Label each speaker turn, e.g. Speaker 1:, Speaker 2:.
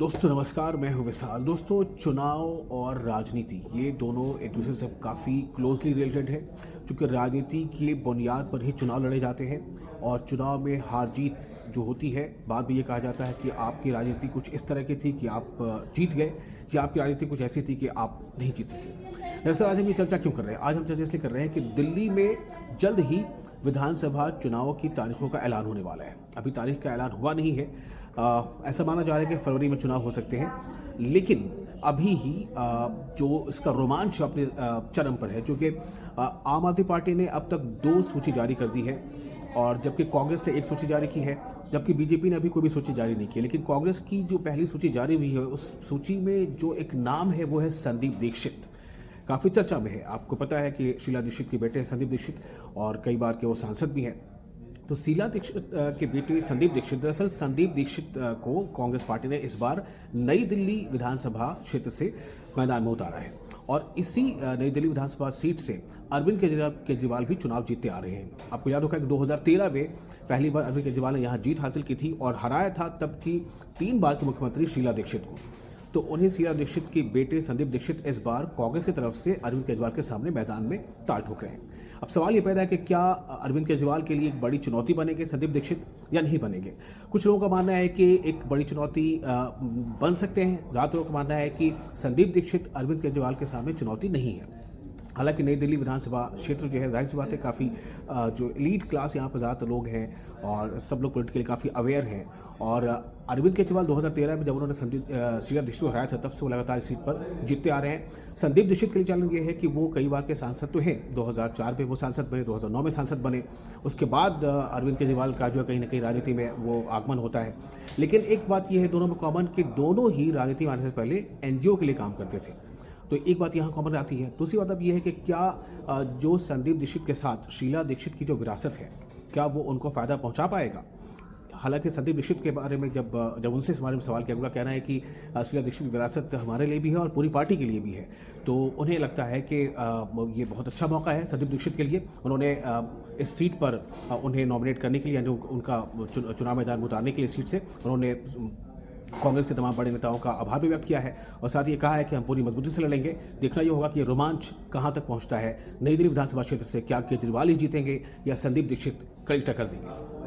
Speaker 1: दोस्तों नमस्कार, मैं हूं विशाल। दोस्तों, चुनाव और राजनीति ये दोनों एक दूसरे से काफ़ी क्लोजली रिलेटेड है, क्योंकि राजनीति की बुनियाद पर ही चुनाव लड़े जाते हैं और चुनाव में हार जीत जो होती है, बाद में ये कहा जाता है कि आपकी राजनीति कुछ इस तरह की थी कि आप जीत गए, या आपकी राजनीति कुछ ऐसी थी कि आप नहीं जीत सके। दरअसल आज हम ये चर्चा क्यों कर रहे हैं? आज हम चर्चा इसलिए कर रहे हैं कि दिल्ली में जल्द ही विधानसभा चुनाव की तारीखों का ऐलान होने वाला है। अभी तारीख का ऐलान हुआ नहीं है। ऐसा माना जा रहा है कि फरवरी में चुनाव हो सकते हैं, लेकिन अभी ही जो इसका रोमांच अपने चरम पर है, क्योंकि आम आदमी पार्टी ने अब तक 2 सूची जारी कर दी है, और जबकि कांग्रेस ने 1 सूची जारी की है, जबकि बीजेपी ने अभी कोई भी सूची जारी नहीं की। लेकिन कांग्रेस की जो पहली सूची जारी हुई है, उस सूची में जो एक नाम है वो है संदीप दीक्षित। काफ़ी चर्चा में है। आपको पता है कि शीला दीक्षित के बेटे हैं संदीप दीक्षित, और कई बार के वो सांसद भी हैं। तो शीला दीक्षित के बेटे संदीप दीक्षित, दरअसल संदीप दीक्षित को कांग्रेस पार्टी ने इस बार नई दिल्ली विधानसभा क्षेत्र से मैदान में उतारा है, और इसी नई दिल्ली विधानसभा सीट से अरविंद केजरीवाल भी चुनाव जीतते आ रहे हैं। आपको याद होगा कि 2013 में पहली बार अरविंद केजरीवाल ने यहाँ जीत हासिल की थी और हराया था तब की 3 बार के मुख्यमंत्री शीला दीक्षित को। तो उन्हीं शीला दीक्षित के बेटे संदीप दीक्षित इस बार कांग्रेस की तरफ से अरविंद केजरीवाल के सामने मैदान में ताल ठोक रहे हैं। अब सवाल ये पैदा है कि क्या अरविंद केजरीवाल के लिए एक बड़ी चुनौती बनेंगे संदीप दीक्षित या नहीं बनेंगे? कुछ लोगों का मानना है कि एक बड़ी चुनौती बन सकते हैं। ज़्यादातर लोगों का मानना है कि संदीप दीक्षित अरविंद केजरीवाल के सामने चुनौती नहीं है। हालांकि नई दिल्ली विधानसभा क्षेत्र जो है, जाहिर सी बात है, काफ़ी जो एलीट क्लास यहाँ पर ज़्यादातर लोग हैं और सब लोग पॉलिटिकली काफ़ी अवेयर हैं। और अरविंद केजरीवाल 2013 में जब उन्होंने शीला दीक्षित को हराया था, तब से वो लगातार इस सीट पर जीतते आ रहे हैं। संदीप दीक्षित के लिए चैलेंज ये है कि वो कई बार के सांसद तो हैं। 2004 में वो सांसद बने, 2009 में सांसद बने। उसके बाद अरविंद केजरीवाल का जो है कहीं ना कहीं राजनीति में वो आगमन होता है। लेकिन एक बात ये है दोनों में कॉमन कि दोनों ही राजनीति में आने से पहले NGO के लिए काम करते थे। तो एक बात यहाँ कॉमन आती है। दूसरी बात अब यह है कि क्या जो संदीप दीक्षित के साथ शीला दीक्षित की जो विरासत है, क्या वो उनको फ़ायदा पहुँचा पाएगा? हालांकि संदीप दीक्षित के बारे में जब उनसे इस बारे में सवाल किया, उनका कहना है कि शीला दीक्षित की विरासत हमारे लिए भी है और पूरी पार्टी के लिए भी है। तो उन्हें लगता है कि ये बहुत अच्छा मौका है संदीप दीक्षित के लिए। उन्होंने इस सीट पर उन्हें नॉमिनेट करने के लिए, यानी उनका चुनाव मैदान में उतारने के लिए सीट से उन्होंने कांग्रेस के तमाम बड़े नेताओं का आभार भी व्यक्त किया है, और साथ ही कहा है कि हम पूरी मजबूती से लड़ेंगे। देखना ये होगा कि ये रोमांच कहां तक पहुंचता है। नई दिल्ली विधानसभा क्षेत्र से क्या केजरीवाल ही जीतेंगे या संदीप दीक्षित कड़ी टक्कर देंगे?